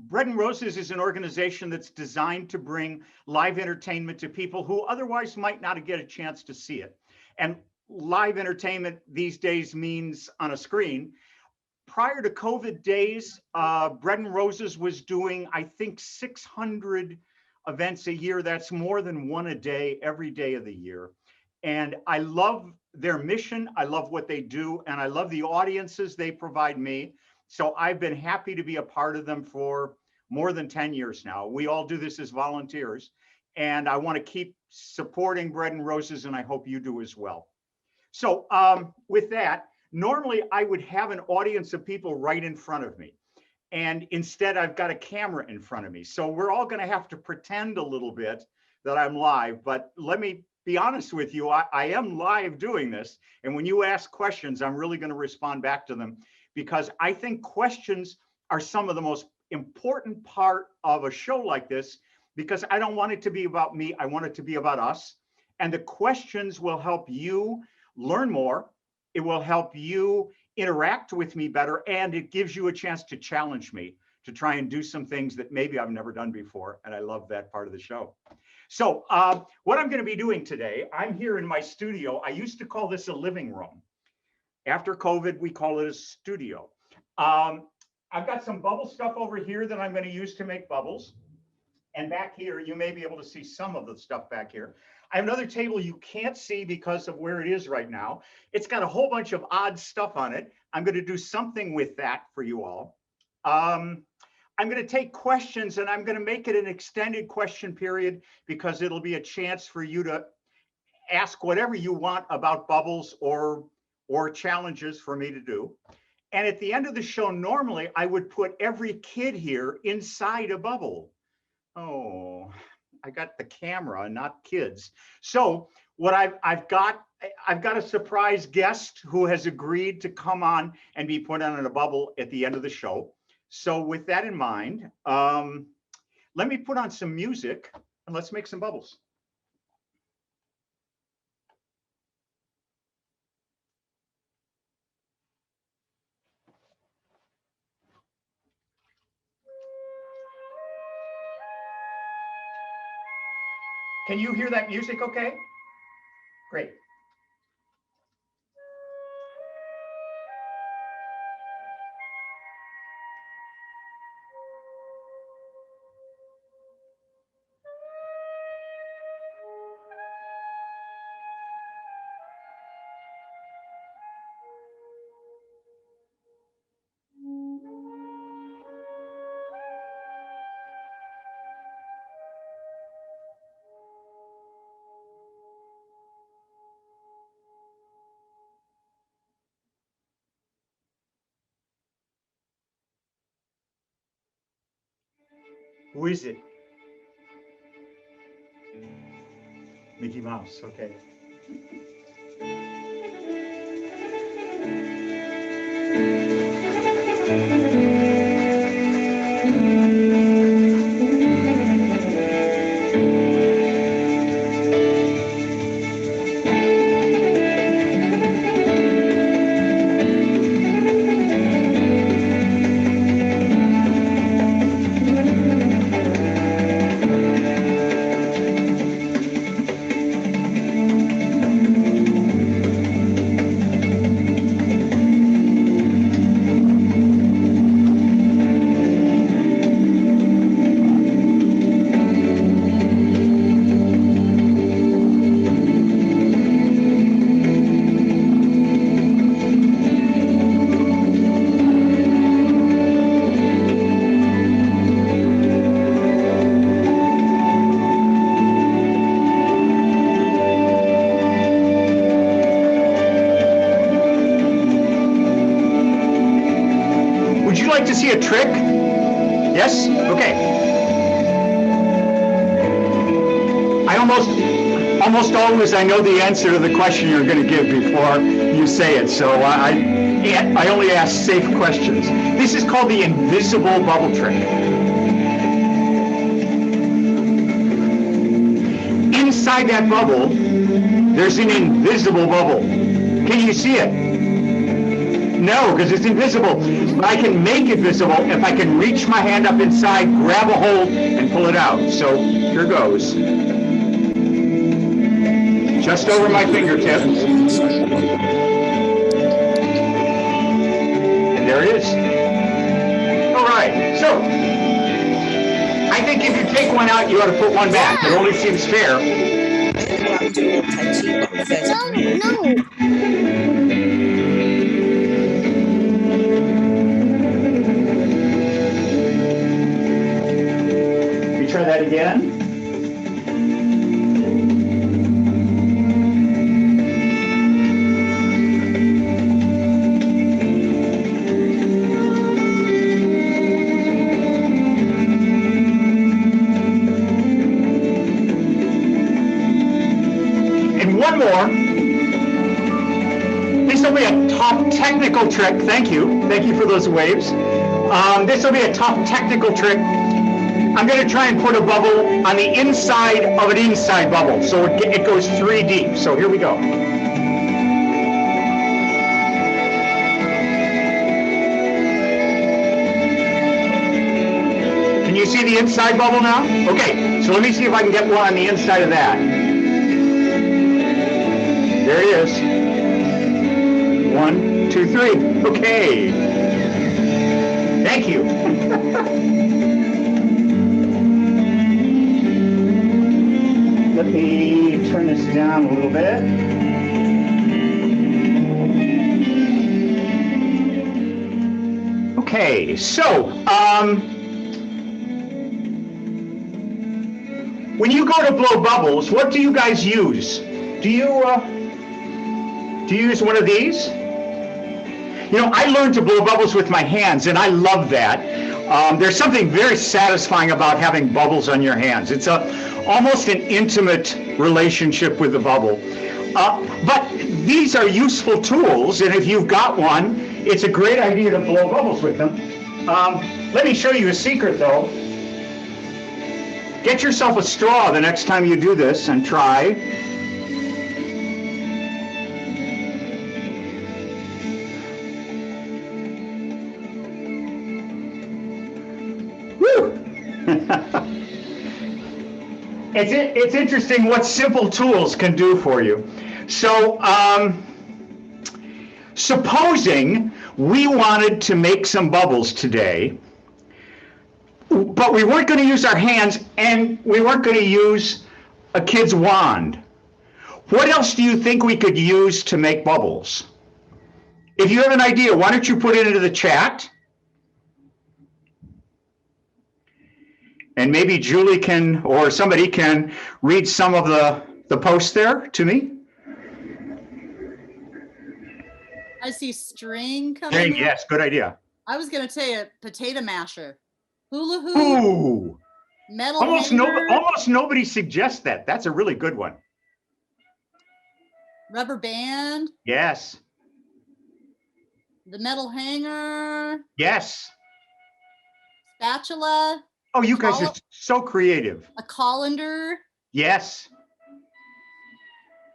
Bread and Roses is an organization that's designed to bring live entertainment to people who otherwise might not get a chance to see it. And live entertainment these days means on a screen. Prior to COVID days, Bread and Roses was doing, I think, 600 events a year. That's more than one a day, every day of the year. And I love their mission. I love what they do. And I love the audiences they provide me. So I've been happy to be a part of them for more than 10 years now. We all do this as volunteers. And I want to keep supporting Bread and Roses, and I hope you do as well. So with that, normally I would have an audience of people right in front of me. And instead, I've got a camera in front of me. So we're all going to have to pretend a little bit that I'm live. But let me be honest with you, I am live doing this. And when you ask questions, I'm really going to respond back to them, because I think questions are some of the most important part of a show like this, because I don't want it to be about me. I want it to be about us. And the questions will help you learn more. It will help you interact with me better, and it gives you a chance to challenge me to try and do some things that maybe I've never done before, and I love that part of the show. So what I'm going to be doing today, I'm here in my studio. I used to call this a living room. After COVID, we call it a studio. I've got some bubble stuff over here that I'm going to use to make bubbles, and back here, you may be able to see some of the stuff back here. I have another table you can't see because of where it is right now. It's got a whole bunch of odd stuff on it. I'm going to do something with that for you all. I'm going to take questions, and I'm going to make it an extended question period, because it'll be a chance for you to ask whatever you want about bubbles or challenges for me to do. And at the end of the show, normally I would put every kid here inside a bubble. Oh, I got the camera, not kids. So what I've got a surprise guest who has agreed to come on and be put on in a bubble at the end of the show. So with that in mind, let me put on some music and let's make some bubbles. Can you hear that music okay? Great. Who is it? Mickey Mouse, okay. To see a trick? Yes? Okay. I almost always I know the answer to the question you're going to give before you say it, so I only ask safe questions. This is called the invisible bubble trick. Inside that bubble, there's an invisible bubble. Can you see it? No, because it's invisible. But I can make it visible if I can reach my hand up inside, grab a hold, and pull it out. So here goes. Just over my fingertips. And there it is. All right, so I think if you take one out, you ought to put one back. It only seems fair. No. Let me try that again. One more. This will be a top technical trick. Thank you. Thank you for those waves. This will be a top technical trick. I'm going to try and put a bubble on the inside of an inside bubble. So it goes 3 deep. So here we go. Can you see the inside bubble now? Okay, so let me see if I can get one on the inside of that. There it is. 1, 2, 3. Okay. Thank you. Let me turn this down a little bit. Okay, so when you go to blow bubbles, what do you guys use? Do you use one of these? You know, I learned to blow bubbles with my hands, and I love that. There's something very satisfying about having bubbles on your hands. It's almost an intimate relationship with the bubble. But these are useful tools, and if you've got one, it's a great idea to blow bubbles with them. Let me show you a secret, though. Get yourself a straw the next time you do this and try. It's interesting what simple tools can do for you. So, supposing we wanted to make some bubbles today, but we weren't going to use our hands and we weren't going to use a kid's wand. What else do you think we could use to make bubbles? If you have an idea, why don't you put it into the chat? And maybe Julie can, or somebody can read some of the posts there to me. I see string coming. Yes, good idea. I was going to say a potato masher. Hula hoop. Ooh. Metal almost nobody suggests that. That's a really good one. Rubber band. Yes. The metal hanger. Yes. Spatula. Oh, you guys are so creative. A colander. Yes.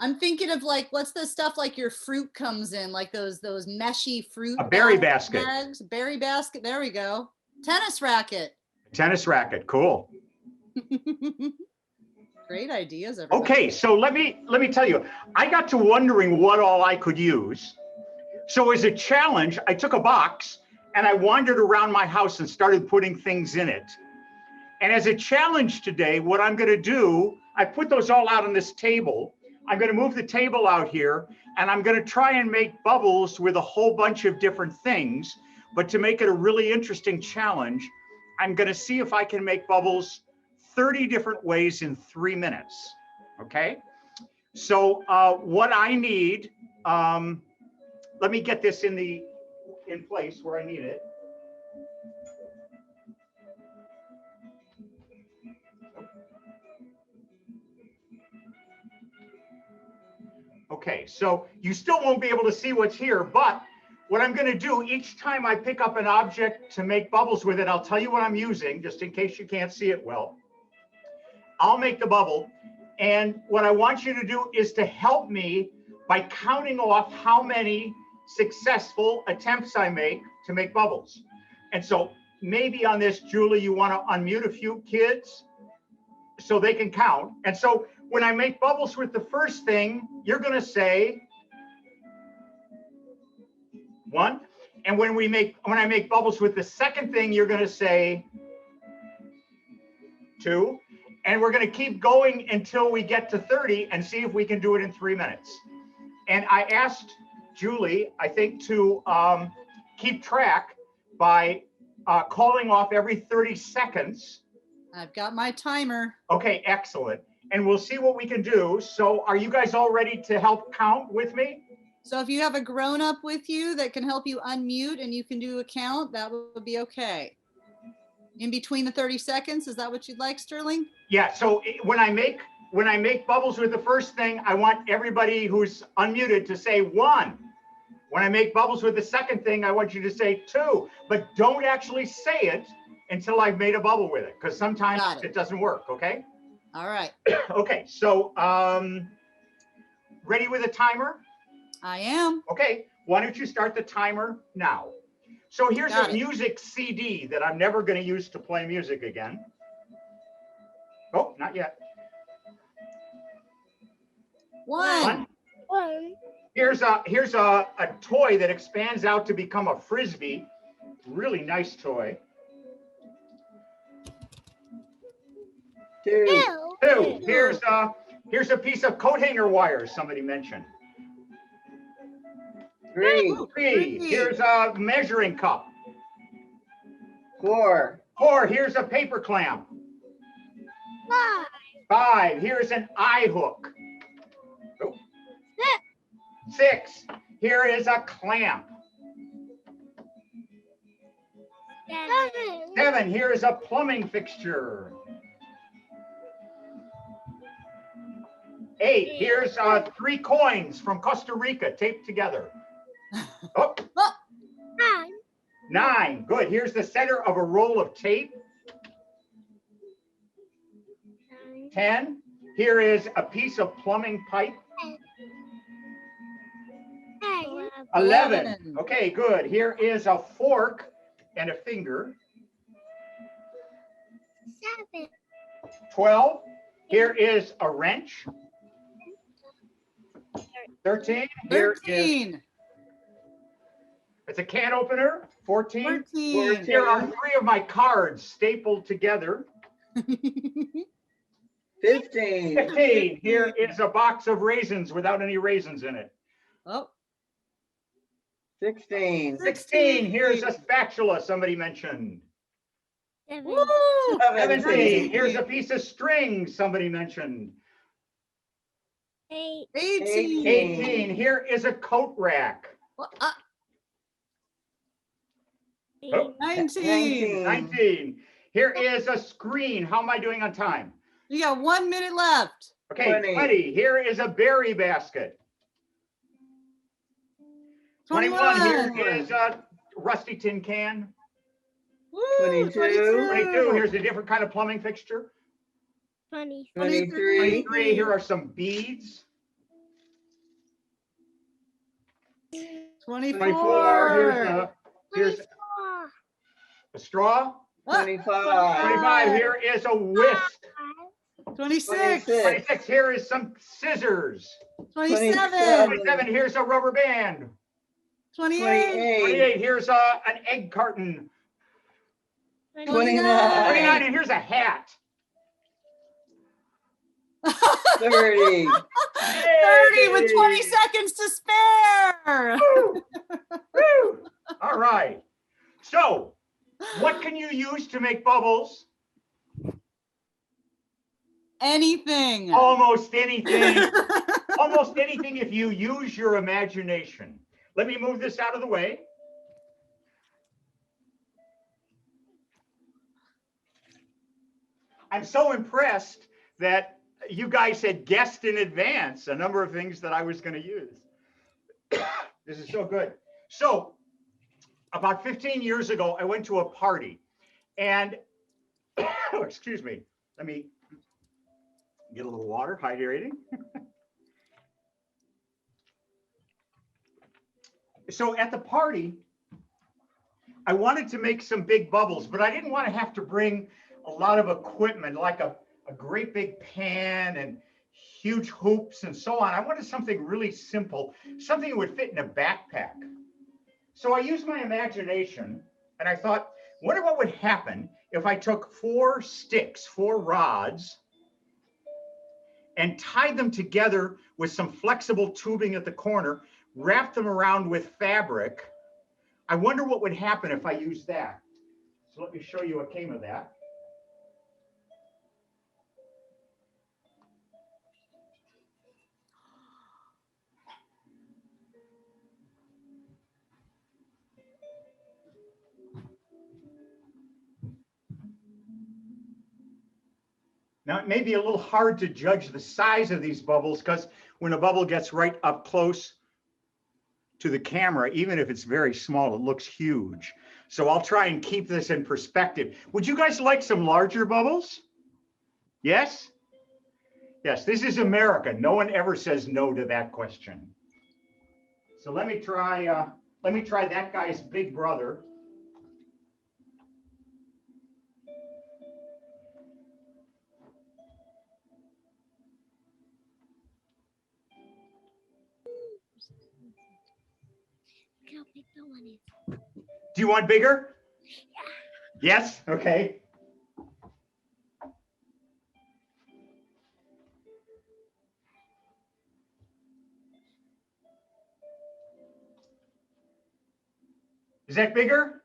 I'm thinking of like, what's the stuff like your fruit comes in, like those meshy fruit. A berry basket. Bags. Berry basket. There we go. Tennis racket. Tennis racket. Cool. Great ideas, everybody. Okay, so let me tell you, I got to wondering what all I could use. So as a challenge, I took a box and I wandered around my house and started putting things in it. And as a challenge today, what I'm going to do, I put those all out on this table. I'm going to move the table out here and I'm going to try and make bubbles with a whole bunch of different things. But to make it a really interesting challenge, I'm going to see if I can make bubbles 30 different ways in 3 minutes. Okay. So what I need, let me get this in place where I need it. Okay, so you still won't be able to see what's here, but what I'm going to do each time I pick up an object to make bubbles with it, I'll tell you what I'm using, just in case you can't see it well. I'll make the bubble, and what I want you to do is to help me by counting off how many successful attempts I make to make bubbles. And so maybe on this, Julie, you want to unmute a few kids so they can count. And so when I make bubbles with the first thing, you're going to say 1. And when I make bubbles with the second thing, you're going to say 2. And we're going to keep going until we get to 30 and see if we can do it in 3 minutes. And I asked Julie, I think, to keep track by calling off every 30 seconds. I've got my timer. Okay, excellent. And we'll see what we can do. So are you guys all ready to help count with me? So if you have a grown-up with you that can help you unmute and you can do a count, that would be okay. In between the 30 seconds, is that what you'd like, Sterling? Yeah, so when I make bubbles with the first thing, I want everybody who's unmuted to say 1. When I make bubbles with the second thing, I want you to say 2, but don't actually say it until I've made a bubble with it, because sometimes it doesn't work, okay? All right. Okay, so ready with a timer? I am. Okay, why don't you start the timer now? So here's a music CD that I'm never going to use to play music again. Oh, not yet. 1. Here's a toy that expands out to become a Frisbee. Really nice toy. 2. 2. Here's a piece of coat hanger wire somebody mentioned. 3. 3. Here's a measuring cup. 4. 4. Here's a paper clamp. 5. Here's an eye hook. 6. Here is a clamp. 7. Here is a plumbing fixture. 8. Here's 3 coins from Costa Rica taped together. Oh. 9. Good. Here's the center of a roll of tape. 10. Here is a piece of plumbing pipe. 11. Okay, good. Here is a fork and a finger. 12. Here is a wrench. 13. Here is it's a can opener. 14. 14. Here are 3 of my cards stapled together. 15. 15. Here is a box of raisins without any raisins in it. Oh. 16. 16. Here's a spatula somebody mentioned. Woo! 17. Here's a piece of string somebody mentioned. 18. 18. Here is a coat rack. Well, Oh. 19. 19. Here is a screen. How am I doing on time? You got 1 minute left. Okay, 20. 20. Here is a berry basket. 21. Here is a rusty tin can. Woo, 22. 22. Here's a different kind of plumbing fixture. 23. 23. Here are some beads. 24. Here's a straw. 25. 25. Here is a whisk. 26. 26. Here is some scissors. 27. 27. Here's a rubber band. 28. 28. Here's an egg carton. 29. 29. And here's a hat. 30. 30 with 20 seconds to spare. Woo! Woo! All right. So, what can you use to make bubbles? Anything. Almost anything. Almost anything if you use your imagination. Let me move this out of the way. I'm so impressed that you guys had guessed in advance a number of things that I was going to use. This is so good. So about 15 years ago, I went to a party and, oh, excuse me, let me get a little water, hydrating. So at the party, I wanted to make some big bubbles, but I didn't want to have to bring a lot of equipment like a great big pan and huge hoops and so on. I wanted something really simple, something that would fit in a backpack. So I used my imagination and I thought, wonder what would happen if I took 4 sticks, 4 rods, and tied them together with some flexible tubing at the corner, wrapped them around with fabric. I wonder what would happen if I used that. So let me show you what came of that. Now, it may be a little hard to judge the size of these bubbles because when a bubble gets right up close to the camera, even if it's very small, it looks huge. So I'll try and keep this in perspective. Would you guys like some larger bubbles? Yes? Yes, this is America. No one ever says no to that question. So let me try that guy's big brother. Look how big that one is. Do you want bigger? Yes? Okay. Is that bigger?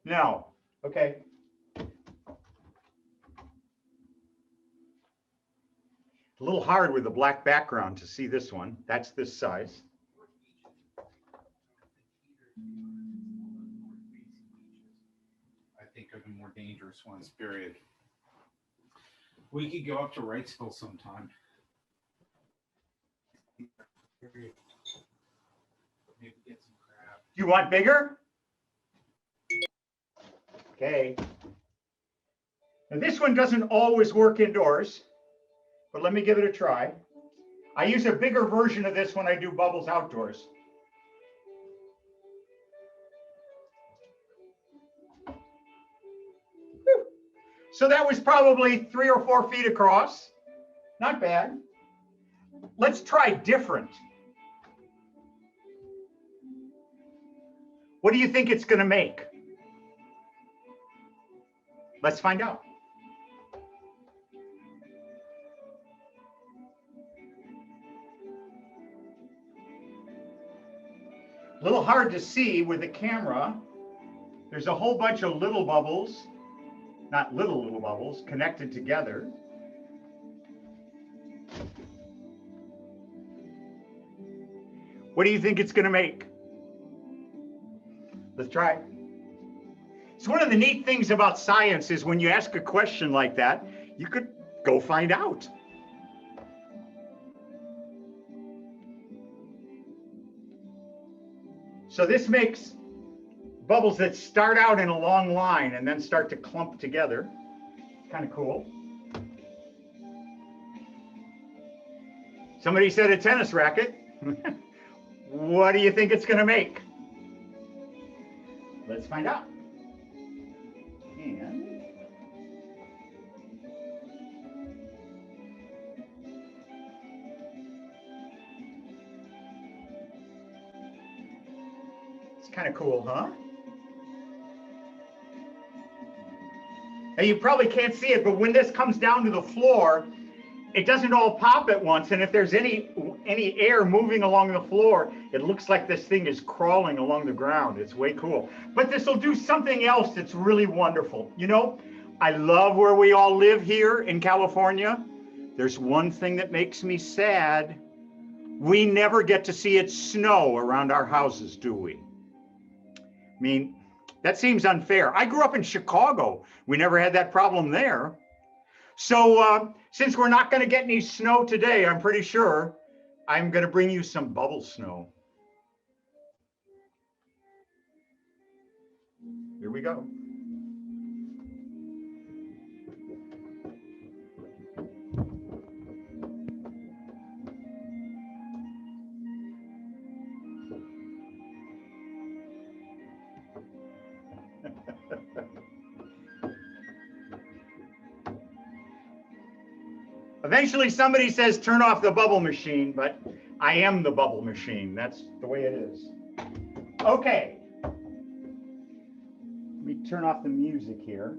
No. Okay. A little hard with the black background to see this one. That's this size. I think are the more dangerous ones, period. We could go up to Wrightsville sometime. Maybe get some crab. Do you want bigger? Okay. Now this one doesn't always work indoors, but let me give it a try. I use a bigger version of this when I do bubbles outdoors. Whew. So that was probably 3 or 4 feet across. Not bad. Let's try different. What do you think it's going to make? Let's find out. A little hard to see with the camera. There's a whole bunch of little bubbles, not little bubbles, connected together. What do you think it's going to make? Let's try it. So one of the neat things about science is when you ask a question like that, you could go find out. So this makes bubbles that start out in a long line and then start to clump together. Kind of cool. Somebody said a tennis racket. What do you think it's going to make? Let's find out. And it's kind of cool, huh? Now you probably can't see it, but when this comes down to the floor, it doesn't all pop at once. And if there's any air moving along the floor, it looks like this thing is crawling along the ground. It's way cool. But this will do something else that's really wonderful. You know, I love where we all live here in California. There's one thing that makes me sad. We never get to see it snow around our houses, do we? I mean, that seems unfair. I grew up in Chicago. We never had that problem there. So since we're not going to get any snow today, I'm pretty sure I'm going to bring you some bubble snow. Here we go. Eventually somebody says, turn off the bubble machine, but I am the bubble machine. That's the way it is. Okay. Let me turn off the music here.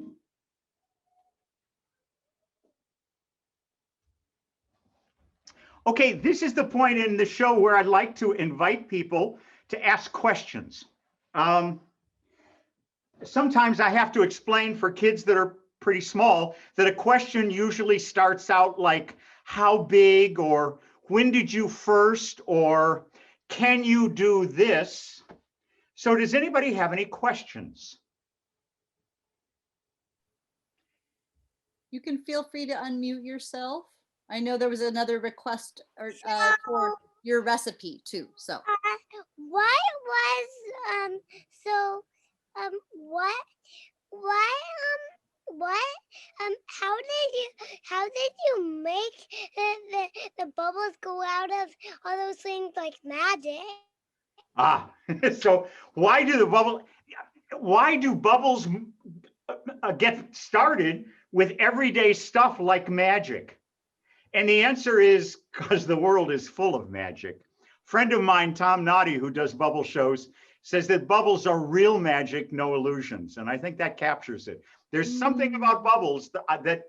Okay, this is the point in the show where I'd like to invite people to ask questions. Sometimes I have to explain for kids that are pretty small that a question usually starts out like, how big, or when did you first, or can you do this? So does anybody have any questions? You can feel free to unmute yourself. I know there was another request or, for your recipe too. So Why was how did you make the bubbles go out of all those things like magic? So why do bubbles get started with everyday stuff like magic? And the answer is because the world is full of magic. Friend of mine, Tom Noddy, who does bubble shows, says that bubbles are real magic, no illusions. And I think that captures it. There's something about bubbles that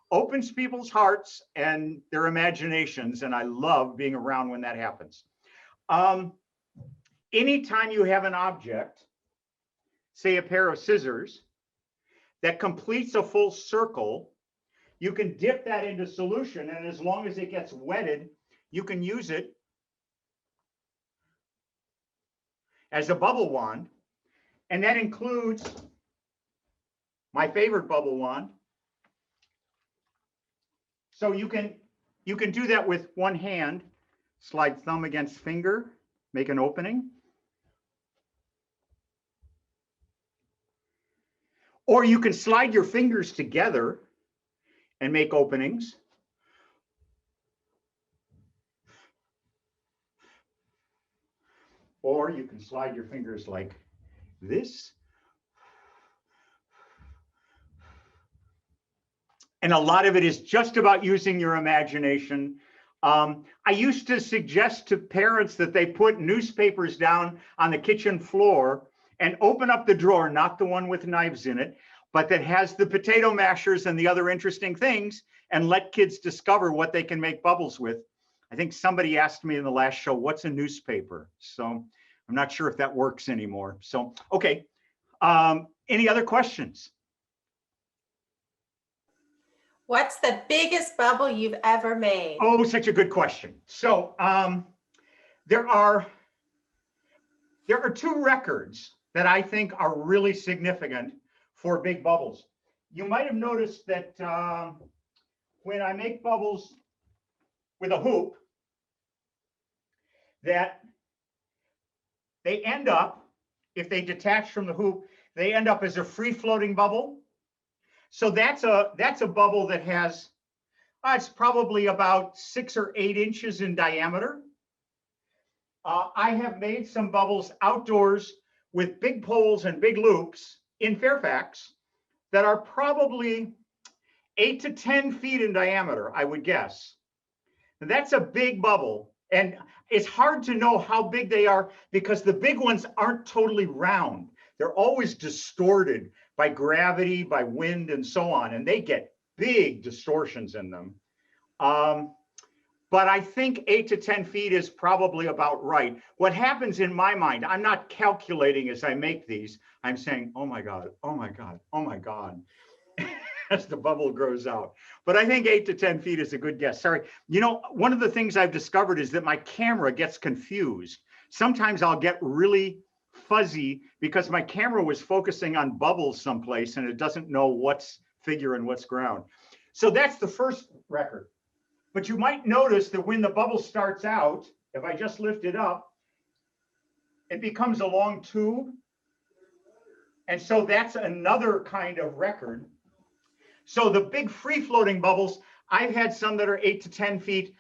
opens people's hearts and their imaginations. And I love being around when that happens. Anytime you have an object, say a pair of scissors, that completes a full circle, you can dip that into solution, and as long as it gets wetted, you can use it as a bubble wand. And that includes my favorite bubble wand. So you can do that with one hand, slide thumb against finger, make an opening. Or you can slide your fingers together and make openings. Or you can slide your fingers like this. And a lot of it is just about using your imagination. I used to suggest to parents that they put newspapers down on the kitchen floor and open up the drawer, not the one with knives in it, but that has the potato mashers and the other interesting things, and let kids discover what they can make bubbles with. I think somebody asked me in the last show, what's a newspaper? So I'm not sure if that works anymore. So, okay. Any other questions? What's the biggest bubble you've ever made? Oh, such a good question. So there are two records that I think are really significant for big bubbles. You might have noticed that when I make bubbles with a hoop, that they end up, if they detach from the hoop, they end up as a free floating bubble. So that's a bubble that has, it's probably about 6 or 8 inches in diameter. I have made some bubbles outdoors with big poles and big loops in Fairfax that are probably 8 to 10 feet in diameter, I would guess. And that's a big bubble. And it's hard to know how big they are because the big ones aren't totally round. They're always distorted by gravity, by wind, and so on. And they get big distortions in them. But I think 8 to 10 feet is probably about right. What happens in my mind, I'm not calculating as I make these. I'm saying, oh my God, oh my God, oh my God, as the bubble grows out. But I think 8 to 10 feet is a good guess. Sorry. You know, one of the things I've discovered is that my camera gets confused. Sometimes I'll get really fuzzy because my camera was focusing on bubbles someplace and it doesn't know what's figure and what's ground. So that's the first record. But you might notice that when the bubble starts out, if I just lift it up, it becomes a long tube. And so that's another kind of record. So the big free floating bubbles, I've had some that are 8 to 10 feet.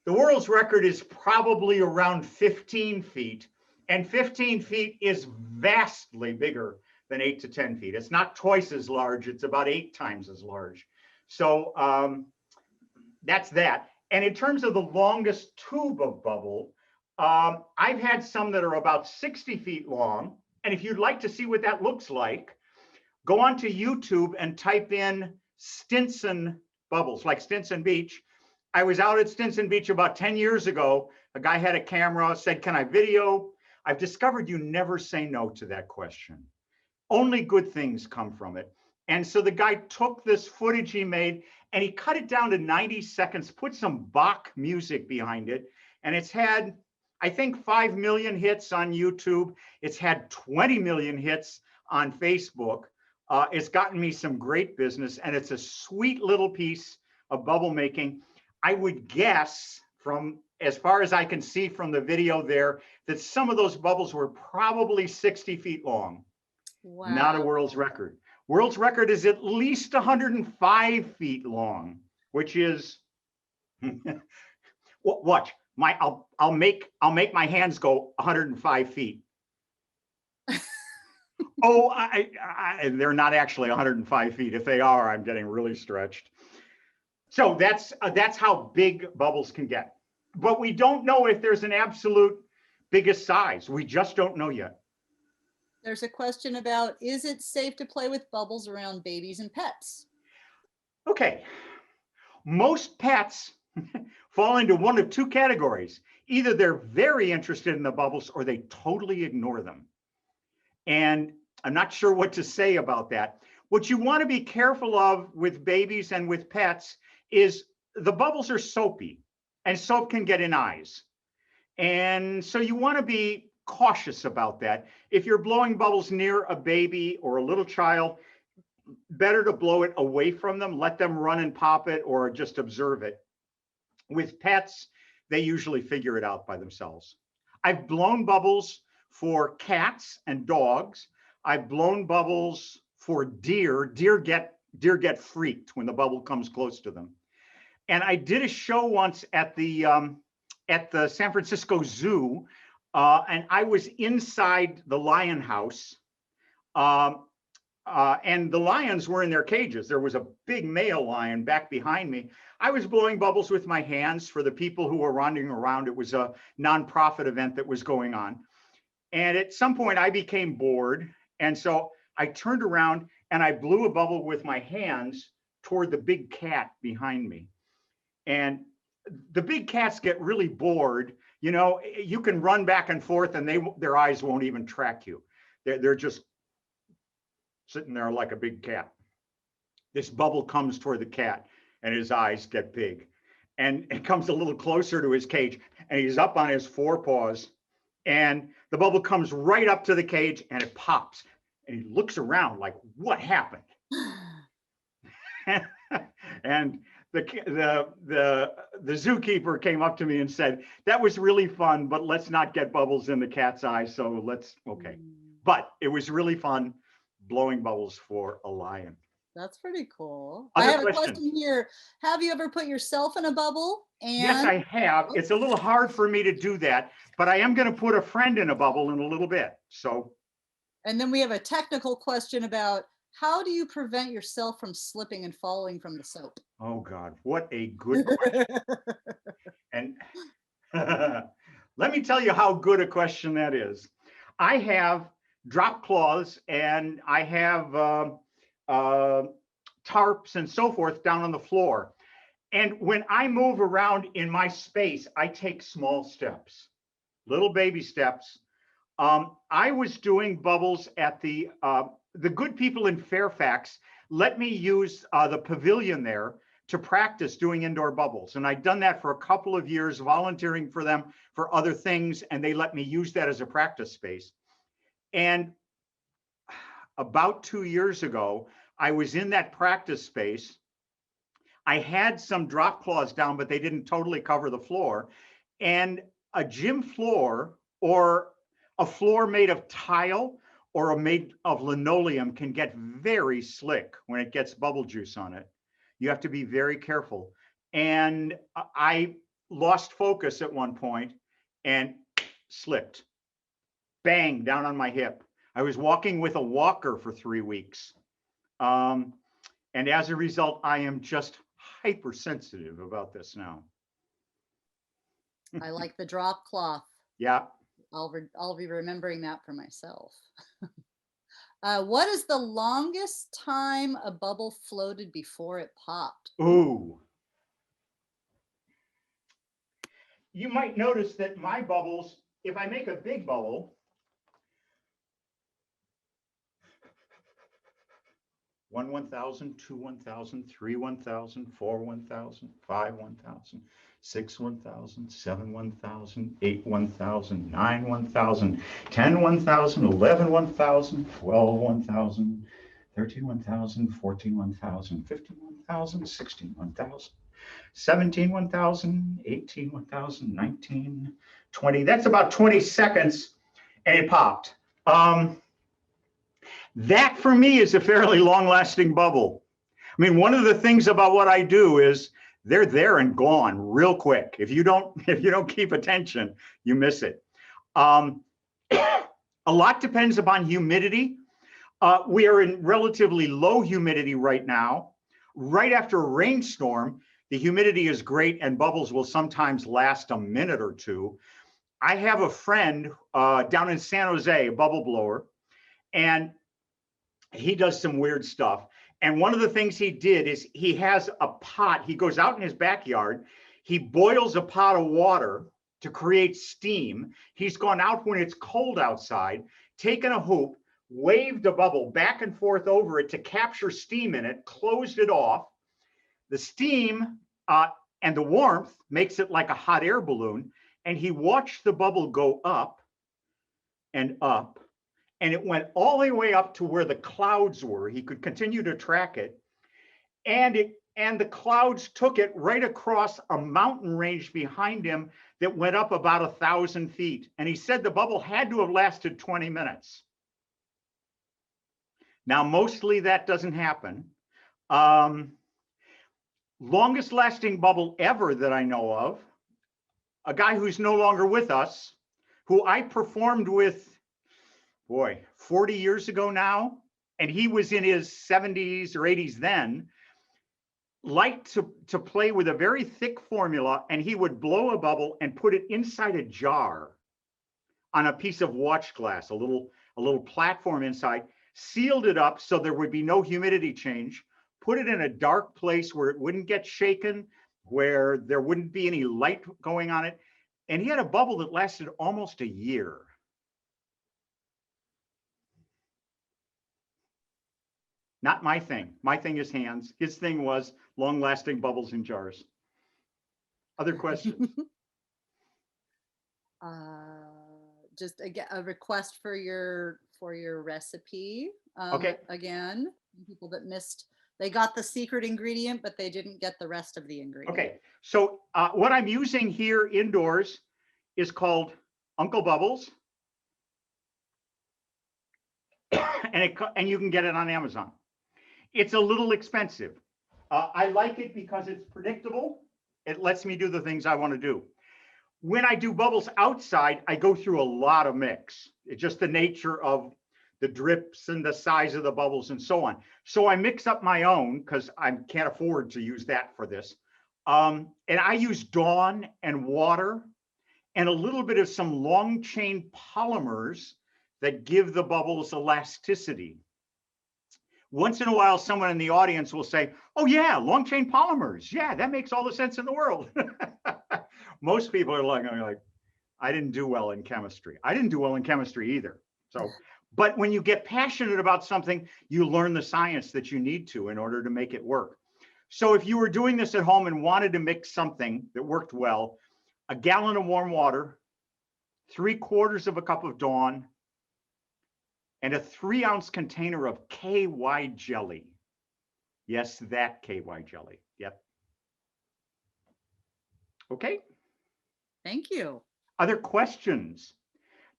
The world's record is probably around 15 feet. And 15 feet is vastly bigger than 8 to 10 feet. It's not twice as large, it's about 8 times as large. So that's that. And in terms of the longest tube of bubble, I've had some that are about 60 feet long. And if you'd like to see what that looks like, go onto YouTube and type in Stinson bubbles, like Stinson Beach. I was out at Stinson Beach about 10 years ago. A guy had a camera, said, "Can I video?" I've discovered you never say no to that question. Only good things come from it. And so the guy took this footage he made and he cut it down to 90 seconds, put some Bach music behind it. And it's had, I think, 5 million hits on YouTube. It's had 20 million hits on Facebook. It's gotten me some great business, and it's a sweet little piece of bubble making. I would guess, from as far as I can see from the video there, that some of those bubbles were probably 60 feet long. Wow. Not a world's record. World's record is at least 105 feet long, which is watch. I'll make my hands go 105 feet. Oh, they're not actually 105 feet. If they are, I'm getting really stretched. So that's how big bubbles can get. But we don't know if there's an absolute biggest size. We just don't know yet. There's a question about, is it safe to play with bubbles around babies and pets? Okay. Most pets fall into one of two categories. Either they're very interested in the bubbles or they totally ignore them. And I'm not sure what to say about that. What you want to be careful of with babies and with pets is the bubbles are soapy, and soap can get in eyes. And so you want to be cautious about that. If you're blowing bubbles near a baby or a little child, better to blow it away from them, let them run and pop it, or just observe it. With pets, they usually figure it out by themselves. I've blown bubbles for cats and dogs. I've blown bubbles for deer. Deer get freaked when the bubble comes close to them. And I did a show once at the San Francisco Zoo, and I was inside the lion house, and the lions were in their cages. There was a big male lion back behind me. I was blowing bubbles with my hands for the people who were running around. It was a nonprofit event that was going on. And at some point I became bored. And so I turned around and I blew a bubble with my hands toward the big cat behind me. And the big cats get really bored. You know, you can run back and forth and their eyes won't even track you. They're just sitting there like a big cat. This bubble comes toward the cat and his eyes get big. And it comes a little closer to his cage and he's up on his forepaws. And the bubble comes right up to the cage and it pops. And he looks around like, what happened? And the zookeeper came up to me and said, that was really fun, but let's not get bubbles in the cat's eyes. So okay. But it was really fun blowing bubbles for a lion. That's pretty cool. Other I have questions? a question here. Have you ever put yourself in a bubble? And Yes, I have. It's a little hard for me to do that, but I am going to put a friend in a bubble in a little bit. So. And then we have a technical question about, how do you prevent yourself from slipping and falling from the soap? Oh God, what a good question. And let me tell you how good a question that is. I have drop cloths and I have tarps and so forth down on the floor. And when I move around in my space, I take small steps, little baby steps. I was doing bubbles at the good people in Fairfax let me use the pavilion there to practice doing indoor bubbles. And I'd done that for a couple of years, volunteering for them for other things. And they let me use that as a practice space. And about 2 years ago, I was in that practice space. I had some drop cloths down, but they didn't totally cover the floor. And a gym floor or a floor made of tile or made of linoleum can get very slick when it gets bubble juice on it. You have to be very careful. And I lost focus at one point and slipped, bang, down on my hip. I was walking with a walker for 3 weeks. And as a result, I am just hypersensitive about this now. I like the drop cloth. Yeah. I'll be remembering that for myself. What is the longest time a bubble floated before it popped? Ooh. You might notice that my bubbles, if I make a big bubble, 1 1,000, 2 1,000, 3 1,000, 4 1,000, 5 1,000, 6 1,000, 7 1,000, 8 1,000, 9 1,000, 10 1,000, 11 1,000, 12 1,000, 13 1,000, 14 1,000, 15 1,000, 16 1,000, 17 1,000, 18 1,000, 19, 20. That's about 20 seconds, and it popped. That for me is a fairly long-lasting bubble. I mean, one of the things about what I do is they're there and gone real quick. If you don't keep attention, you miss it. A lot depends upon humidity. We are in relatively low humidity right now. Right after a rainstorm, the humidity is great and bubbles will sometimes last a minute or two. I have a friend down in San Jose, a bubble blower, and he does some weird stuff. And one of the things he did is he has a pot. He goes out in his backyard. He boils a pot of water to create steam. He's gone out when it's cold outside, taken a hoop, waved a bubble back and forth over it to capture steam in it, closed it off. The steam and the warmth makes it like a hot air balloon. And he watched the bubble go up and up. And it went all the way up to where the clouds were. He could continue to track it. And the clouds took it right across a mountain range behind him that went up about 1,000 feet. And he said the bubble had to have lasted 20 minutes. Now, mostly that doesn't happen. Longest lasting bubble ever that I know of, a guy who's no longer with us, who I performed with, 40 years ago now, and he was in his 70s or 80s then, liked to play with a very thick formula, and he would blow a bubble and put it inside a jar on a piece of watch glass, a little platform inside, sealed it up so there would be no humidity change, put it in a dark place where it wouldn't get shaken, where there wouldn't be any light going on it. And he had a bubble that lasted almost a year. Not my thing. My thing is hands. His thing was long-lasting bubbles in jars. Other questions? Just a request for your recipe. Okay. Again, people that missed, they got the secret ingredient, but they didn't get the rest of the ingredient. Okay. So what I'm using here indoors is called Uncle Bubbles. And you can get it on Amazon. It's a little expensive. I like it because it's predictable. It lets me do the things I want to do. When I do bubbles outside, I go through a lot of mix. It's just the nature of the drips and the size of the bubbles and so on. So I mix up my own because I can't afford to use that for this. And I use Dawn and water and a little bit of some long chain polymers that give the bubbles elasticity. Once in a while, someone in the audience will say, oh yeah, long chain polymers. Yeah, that makes all the sense in the world. Most people are like, I didn't do well in chemistry. I didn't do well in chemistry either. So, but when you get passionate about something, you learn the science that you need to in order to make it work. So if you were doing this at home and wanted to mix something that worked well, a gallon of warm water, 3/4 of a cup of Dawn, and a 3-ounce container of KY jelly. Yes, that KY jelly. Yep. Okay. Thank you. Other questions?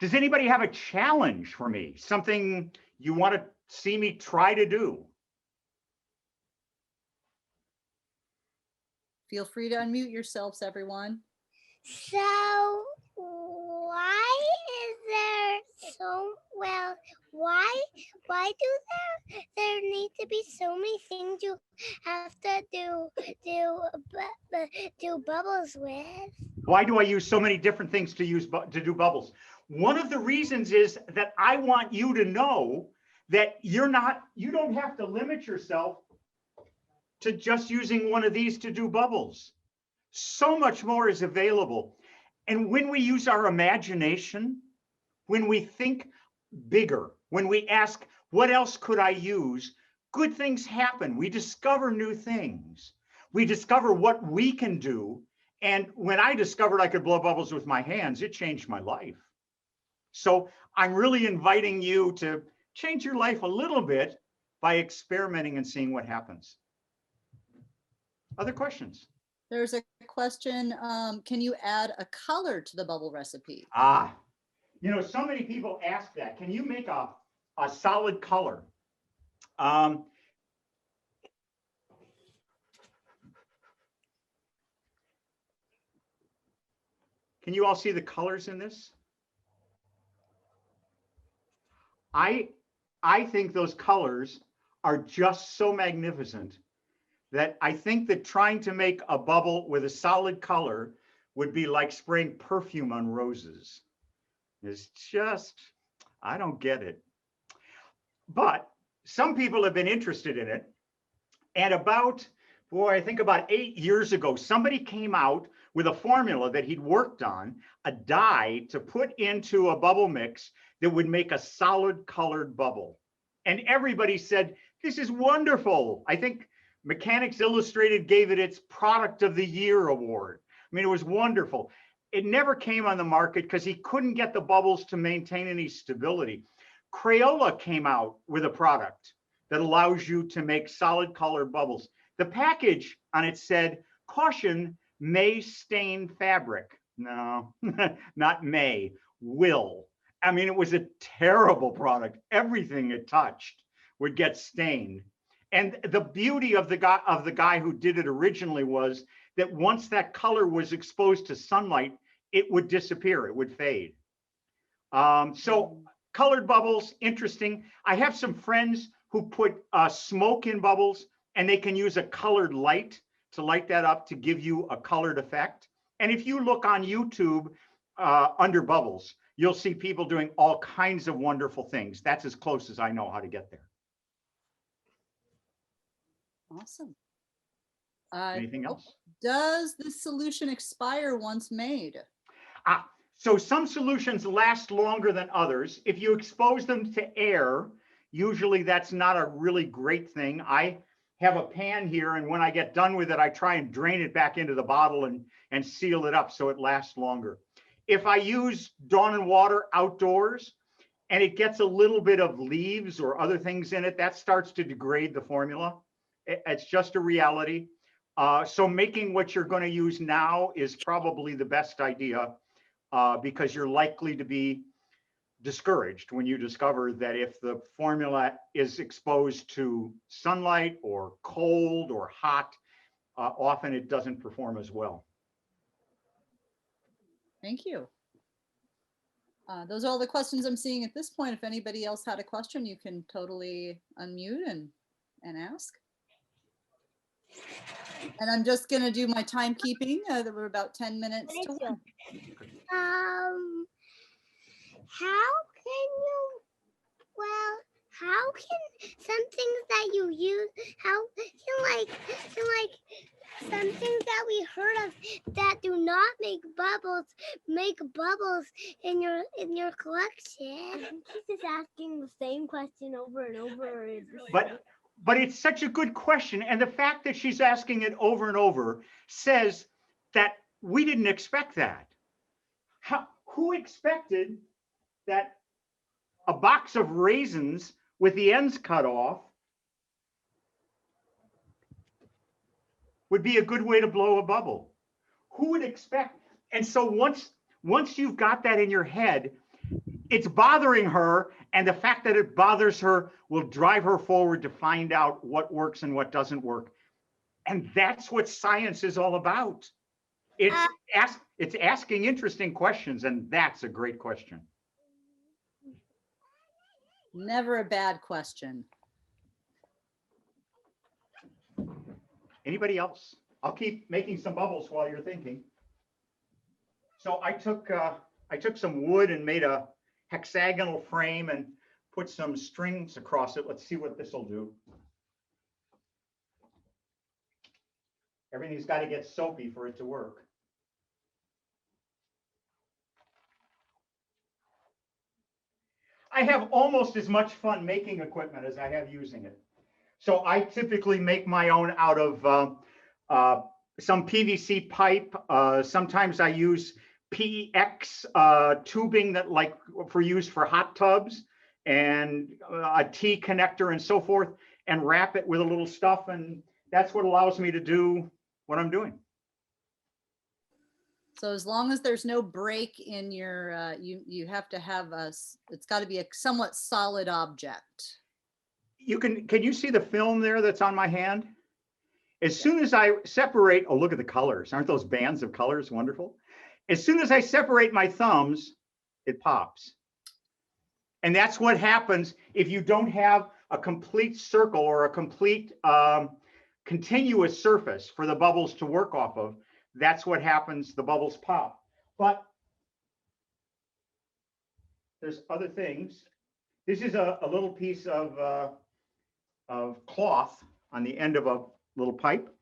Does anybody have a challenge for me? Something you want to see me try to do? Feel free to unmute yourselves, everyone. So why is there so well? Why do there need to be so many things you have to do bubbles with? Why do I use so many different things to do bubbles? One of the reasons is that I want you to know that you don't have to limit yourself to just using one of these to do bubbles. So much more is available. And when we use our imagination, when we think bigger, when we ask, what else could I use? Good things happen. We discover new things. We discover what we can do. And when I discovered I could blow bubbles with my hands, it changed my life. So I'm really inviting you to change your life a little bit by experimenting and seeing what happens. Other questions? There's a question, can you add a color to the bubble recipe? You know, so many people ask that. Can you make a solid color? Can you all see the colors in this? I think those colors are just so magnificent that I think that trying to make a bubble with a solid color would be like spraying perfume on roses. It's just, I don't get it. But some people have been interested in it. And I think about 8 years ago, somebody came out with a formula that he'd worked on, a dye to put into a bubble mix that would make a solid colored bubble. And everybody said, this is wonderful. I think Mechanics Illustrated gave it its Product of the Year award. I mean, it was wonderful. It never came on the market because he couldn't get the bubbles to maintain any stability. Crayola came out with a product that allows you to make solid colored bubbles. The package on it said, caution, may stain fabric. No, not may, will. I mean, it was a terrible product. Everything it touched would get stained. And the beauty of the guy who did it originally was that once that color was exposed to sunlight, it would disappear, it would fade. So colored bubbles, interesting. I have some friends who put smoke in bubbles, and they can use a colored light to light that up to give you a colored effect. And if you look on YouTube under bubbles, you'll see people doing all kinds of wonderful things. That's as close as I know how to get there. Awesome. Anything else? Does the solution expire once made? So some solutions last longer than others. If you expose them to air, usually that's not a really great thing. I have a pan here, and when I get done with it, I try and drain it back into the bottle and seal it up so it lasts longer. If I use Dawn and Water outdoors and it gets a little bit of leaves or other things in it, that starts to degrade the formula. It's just a reality. So making what you're going to use now is probably the best idea because you're likely to be discouraged when you discover that if the formula is exposed to sunlight or cold or hot, often it doesn't perform as well. Thank you. Those are all the questions I'm seeing at this point. If anybody else had a question, you can totally unmute and ask. And I'm just going to do my timekeeping. We're about 10 minutes to 1. How can some things that you use, how can some things that we heard of that do not make bubbles in your collection? He's just asking the same question over and over. But it's such a good question. And the fact that she's asking it over and over says that we didn't expect that. Who expected that a box of raisins with the ends cut off would be a good way to blow a bubble? Who would expect? And so once you've got that in your head, it's bothering her, and the fact that it bothers her will drive her forward to find out what works and what doesn't work. And that's what science is all about. It's asking interesting questions, and that's a great question. Never a bad question. Anybody else? I'll keep making some bubbles while you're thinking. So I took some wood and made a hexagonal frame and put some strings across it. Let's see what this will do. Everything's got to get soapy for it to work. I have almost as much fun making equipment as I have using it. So I typically make my own out of some PVC pipe. Sometimes I use PX tubing that like for use for hot tubs, and a T connector and so forth, and wrap it with a little stuff. And that's what allows me to do what I'm doing. So as long as there's no break in your, you have to have it's got to be a somewhat solid object. Can you see the film there that's on my hand? As soon as I separate, oh, look at the colors. Aren't those bands of colors wonderful? As soon as I separate my thumbs, it pops. And that's what happens if you don't have a complete circle or a complete continuous surface for the bubbles to work off of. That's what happens, the bubbles pop. But there's other things. This is a little piece of cloth on the end of a little pipe.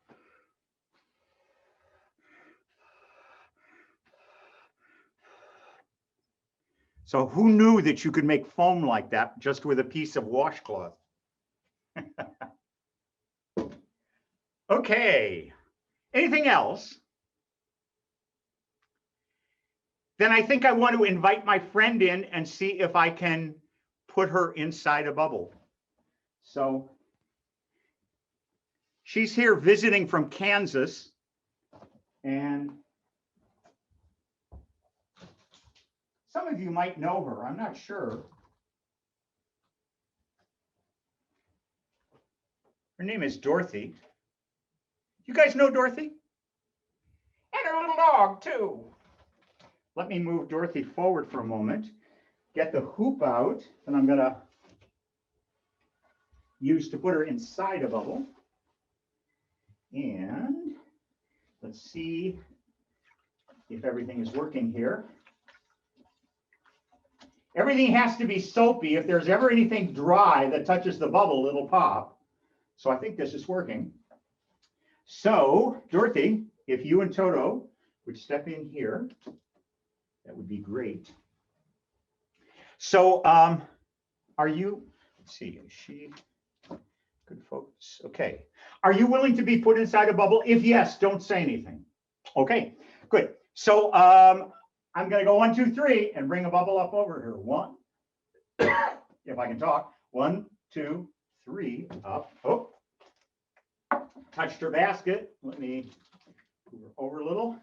So who knew that you could make foam like that just with a piece of washcloth? Okay, anything else? Then I think I want to invite my friend in and see if I can put her inside a bubble. So she's here visiting from Kansas, and some of you might know her, I'm not sure. Her name is Dorothy. You guys know Dorothy? And her little dog too. Let me move Dorothy forward for a moment, get the hoop out that I'm gonna use to put her inside a bubble. And let's see if everything is working here. Everything has to be soapy. If there's ever anything dry that touches the bubble, it'll pop. So I think this is working. So Dorothy, if you and Toto would step in here, that would be great. So are you, let's see, is she, good focus, okay. Are you willing to be put inside a bubble? If yes, don't say anything. Okay, good. So I'm gonna go 1, 2, 3 and bring a bubble up over here. 1, if I can talk, 1, 2, 3, up, oh. Touched her basket. Let me move her over a little.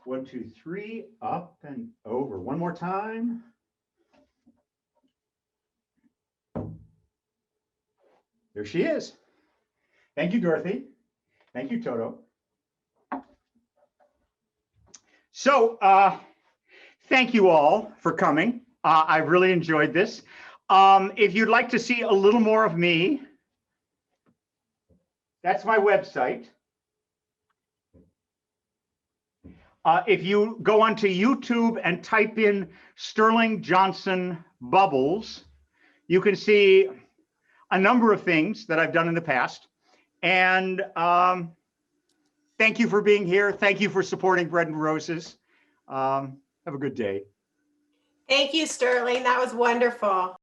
1, 2, 3, up and over. One more time. There she is. Thank you, Dorothy. Thank you, Toto. So thank you all for coming. I really enjoyed this. If you'd like to see a little more of me, that's my website. If you go onto YouTube and type in Sterling Johnson Bubbles, you can see a number of things that I've done in the past. And thank you for being here. Thank you for supporting Bread and Roses. Have a good day. Thank you, Sterling. That was wonderful.